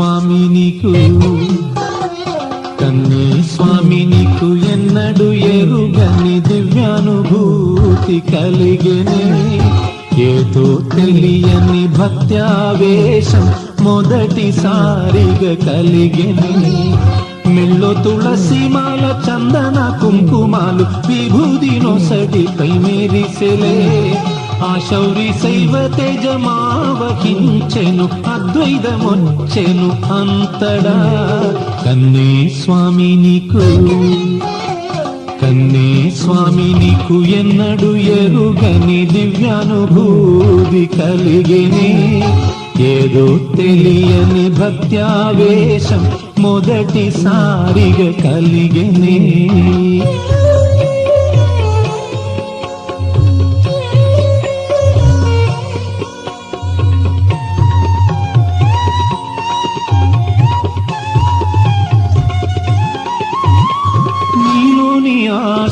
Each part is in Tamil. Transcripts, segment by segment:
స్వామి నీకు కన్నే స్వామి నీకు ఎన్నడు ఎరుగని దివ్యానుభూతి కలిగెనే ఏదో తెలియని భక్త్యావేశం మొదటిసారిగా కలిగెనే మెల్లో తులసి మాల చందన కుంకుమాలు విభూది నొసటిపై మెరిసెలే ఆ శౌరి శైవ తేజమావహించెను అద్వైతమొచ్చెను అంతడా కన్నే స్వామి నీకు కన్నే స్వామి నీకు ఎన్నడు ఎరుగని దివ్యానుభూతి కలిగెనే ఏదో తెలియని భక్త్యావేశం మొదటిసారిగా కలిగెనే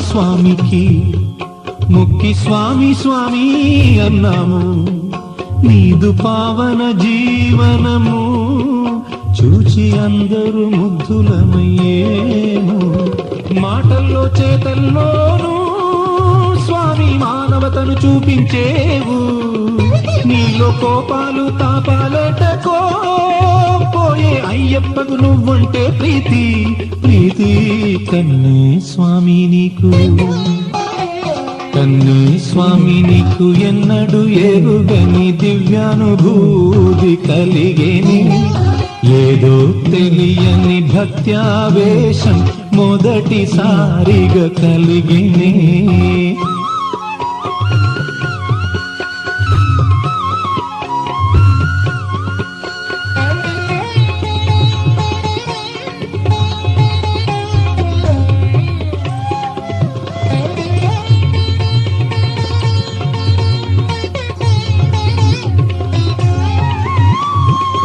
స్వామికి ముక్కి స్వామి స్వామి అన్నాము నీదు పావన జీవనము చూచి అందరూ ముగ్ధులమయ్యేము మాటల్లో చేతల్లోనూ స్వామి మానవతను చూపించేవు నీలో కోపాలు తాపాలటకో పోయే అయ్యప్పకు నువ్వుంటే ప్రీతి ప్రీతి కన్నే స్వామి నీకు కన్నే స్వామి నీకు ఎన్నడు ఎరుగని దివ్యానుభూతి కలిగెనే ఏదో తెలియని భక్త్యావేశం మొదటిసారిగా కలిగెనే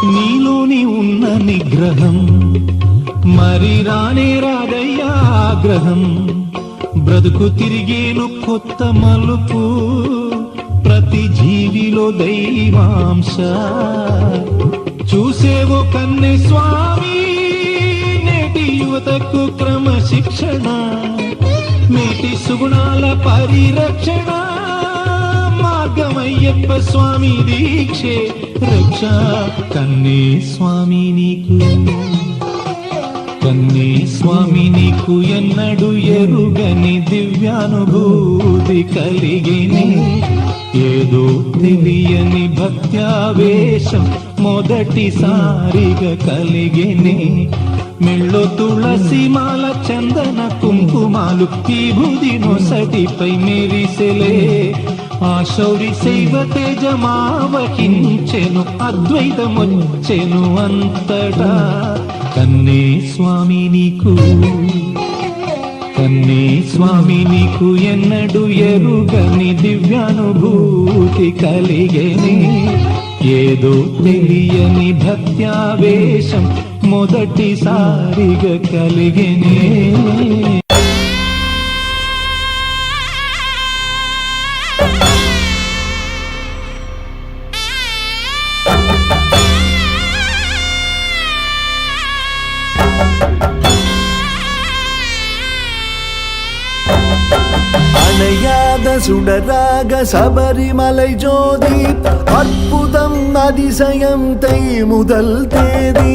నీలోని ఉన్న నిగ్రహం మరి రానే రాదయ్యా ఆగ్రహం బ్రతుకు తిరిగేను కొత్త మలుపు ప్రతి జీవిలో దైవాంశ చూసేవో కన్నె స్వామి నేటి యువతకు క్రమశిక్షణ నేటి సుగుణాల పరిరక్షణ మార్గమయ్యప్ప స్వామి దీక్షే రక్ష కన్నే స్వామి నీకు కన్నే స్వామి నీకు ఎన్నడు ఎరుగని దివ్యానుభూతి కలిగెనే ఏదో తెలియని భక్త్యావేశం మొదటిసారిగా కలిగెనే మెళ్ళో తులసి మాల చందన కుంకుమాలు విభూది నొసటిపై మెరిసెలే ఆ శౌరి శైవ తేజమావహించెను అద్వైతమొచ్చెను అంతటా కన్నే స్వామి నీకు కన్నే స్వామి నీకు ఎన్నడు ఎరుగని దివ్యానుభూతి కలిగెనే ఏదో తెలియని భక్త్యావేశం మొదటిసారిగా కలిగెనే அணையாத சுடராக சபரிமலை ஜோதி அற்புதம் அதிசயம் தை முதல் தேதி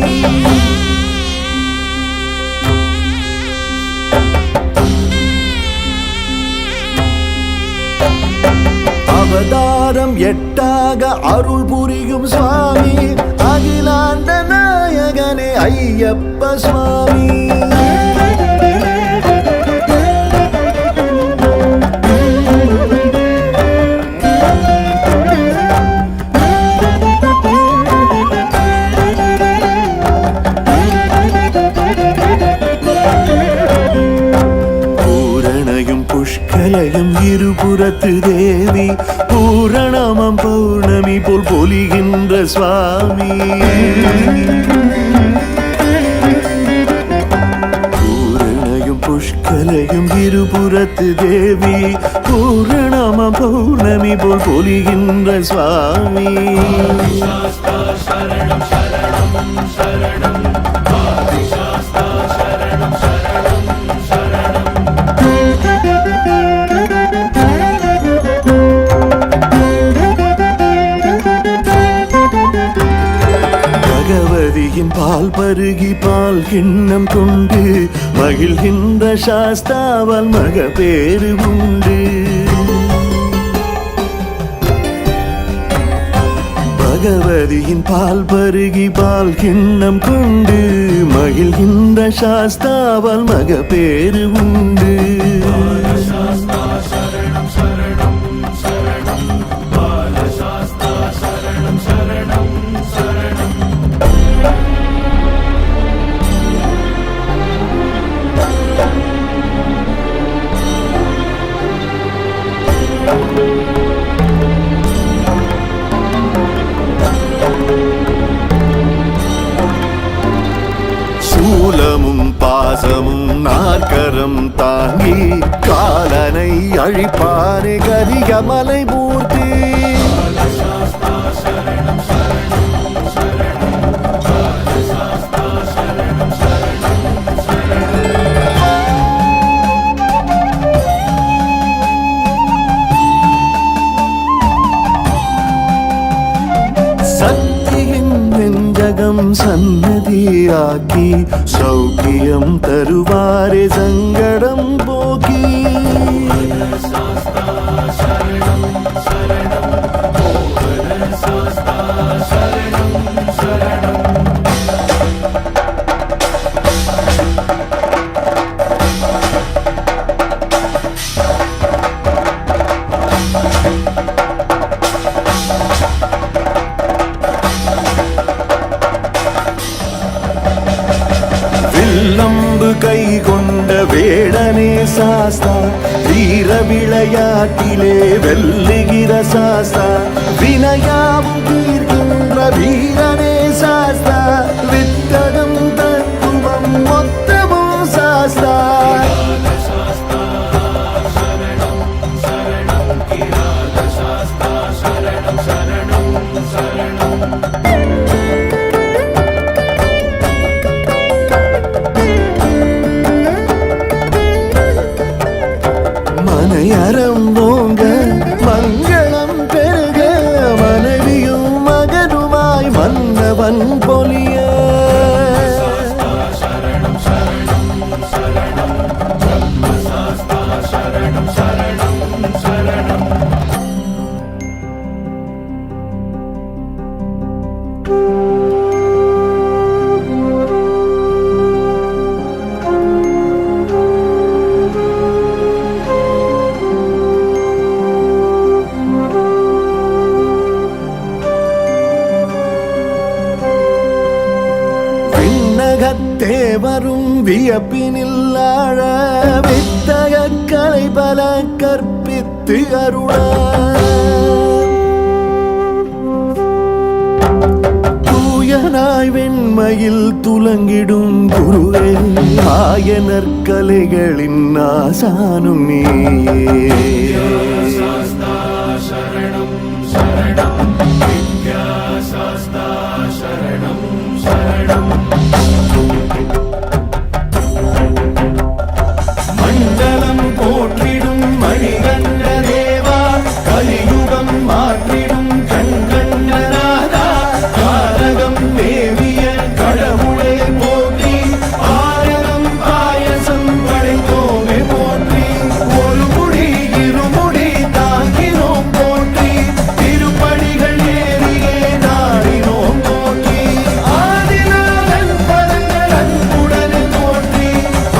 அவதாரம் எட்டாக அருள் புரியும் சுவாமி அகிலாண்ட நாயகனே ஐயப்ப சுவாமி புஷ்கலையும் இருபுறத்து தேவி பூரணமம் பௌர்ணமி போல் பொலிகின்ற சுவாமி பூரணையும் புஷ்கலையும் இருபுறத்து தேவி பூரணமம் பௌர்ணமி போல் பொலிகின்ற சுவாமி சரணம் சரணம் சரணம் பகவதியின் பால் பருகி பால் கிண்ணம் கொண்டு மகிழ்கின்ற சாஸ்தாவால் மகப்பேறு உண்டு. பகவதியின் பால் பருகி பால் கிண்ணம் கொண்டு மகிழ்கின்ற சாஸ்தாவால் மகப்பேறு உண்டு. சூலமும் பாசமும் நாற்கரம் தாங்கி காலனை அழிப்பானே கரிகமலை மூர்த்தி. சக்தியின் நெஞ்சகம் சன்னதியாக்கி சௌக்கியம் தருவாரே சங்கடம் போக்கி. வில்லம்பு கை கொண்ட வேடனே சாஸ்தா, வீர விளையாட்டிலே வெல்லுகிற சாஸ்தா, வினையாவும் தீர்க்கின்ற வீரனே சாஸ்தா, வித்தகம் தத்துவம் மொத்தமும் சாஸ்தா. மனையறம் ஓங்க மங்களம் பெருக மனைவியும் மகனுமாய் மன்னவன் பொலிய. தேவரும் வியப்பினில் ஆழ வித்தக கலை பல கற்பித்து அருள. தூயனாய் வெண்மையில் துலங்கிடும் குருவே ஆயனர் கலைகளின் ஆசானும் நீயே. மண்டலம் போற்றிடும் மணிகண்ட தேவா, கலியுகம் மாற்றிடும் கண்கண்டநாதா, காரகம் மேவிய கடவுளே போற்றி, ஆரகம் பாயசம் படைத்தோமே போற்றி, ஒரு முடி இருமுடி தாங்கினோம் போற்றி, திருப்படிகள் ஏறியே நாடினோம் போற்றி, ஆதிநாதன் பதங்கள் அன்புடனே போற்றி,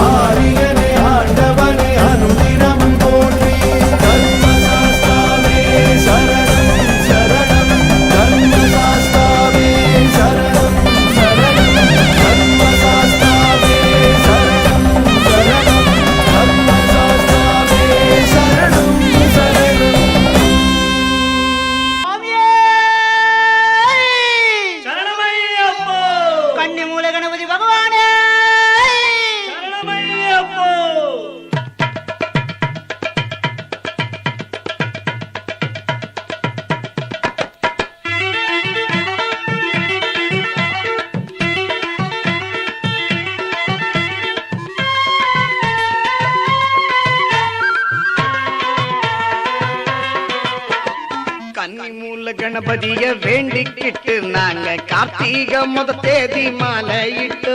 ஆரியனே ஆண்டவனே அனுதினம் போற்றி. தர்மசாஸ்தாவே சரணம் சரணம், தர்மசாஸ்தாவே சரணம் சரணம், தர்மசாஸ்தாவே சரணம் சரணம், தர்மசாஸ்தாவே சரணம் சரணம். சரணமையப்போ, கன்னிமூல கணபதி பகவானே சரணமையப்போ. கன்னிமூல கணபதிய வேண்டிக்கிட்டு நாங்க கார்த்திகை முத தேதி மாலையிட்டு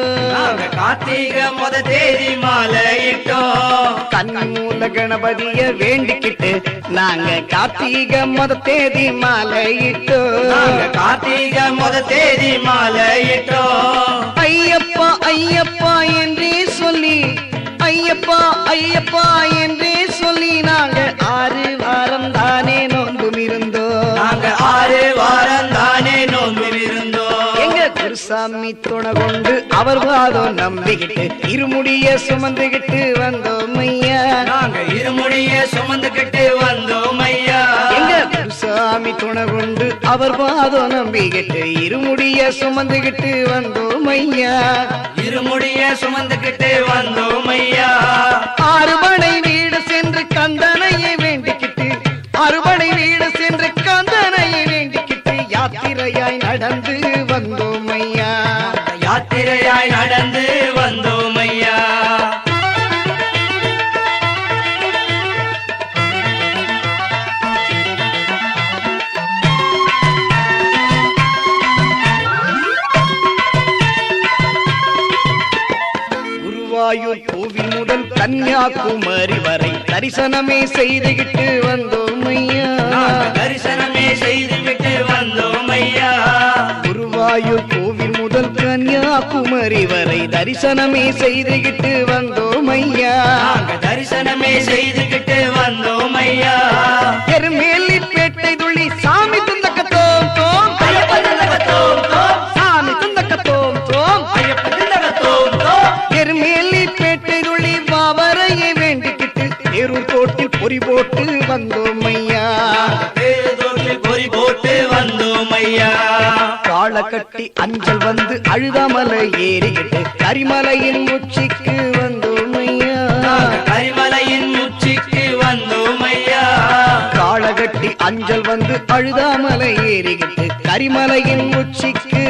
கார்த்திகை முத தேதி மாலையிட்டோம் கண்மூல கணபதிய வேண்டிக்கிட்டு நாங்க கார்த்திகை முத தேதி மாலையிட்டு கார்த்திகை முத தேதி மாலையிட்டோம் ஐயப்பா ஐயப்பா என்றே சொல்லி ஐயப்பா ஐயப்பா என்றே சொல்லி நாங்க 6 வாரம் தானே நோன்பும் இருந்தோம் நாங்க 6 வாரம் தானே நோம்பில் இருந்தோம் எங்க குருசாமி துணை கொண்டு அவர் வாதம் நம்பிக்கிட்டு இருமுடிய சுமந்துகிட்டு வந்தோம் ஐயா நாங்க இருமுடிய சுமந்துகிட்டு வந்தோம் ஐயா எங்க குருசாமி துணை கொண்டு அவர் வாதம் நம்பிக்கிட்டு இருமுடிய சுமந்துகிட்டு வந்தோம் ஐயா இருமுடிய சுமந்துகிட்டு வந்தோம் ஐயா அறுபடை வீடு சென்று கந்தனையை வேண்டிக்கிட்டு அறுபடை வீடு சென்று கந்தனையை வேண்டிக்கிட்டு யாத்திரையாய் நடந்து வந்தோம் ஐயா யாத்திரையாய் நடந்து வந்தோம் ஐயா குருவாயூர் கோவில் முதல் கன்னியாகுமரி வரை தரிசனமே செய்துகிட்டு வந்தோம் ஐயா நாங்க தரிசனமே செய்துகிட்டு வந்தோம் ஐயா குருவாயூர் கோவில் முதல் கன்னியாகுமரி வரை தரிசனமே செய்துகிட்டு வந்தோம் ஐயா நாங்க தரிசனமே செய்துகிட்டு வந்தோம் ஐயா எருமேலி பேட்டை துள்ளி சாமி துந்தக்கத்தோம் தோம் சாமி துந்தக்கத்தோம் தோம் எருமேலி பேட்டை துள்ளி பாவரையை வேண்டிக்கிட்டு தேரூர் கோட்டில் பொறி போட்டு வந்தோம் ஐயா தேர்தோட்டில் பொறி போட்டு வந்தோம் ஐயா காளை கட்டி அஞ்சல் வந்து அழுதாமலை ஏறிக்கிட்டு கரிமலையின் உச்சிக்கு வந்தோம் ஐயா கரிமலையின் உச்சிக்கு வந்தோம் ஐயா காளை கட்டி அஞ்சல் வந்து அழுதாமலை ஏறிக்கிட்டு கரிமலையின் உச்சிக்கு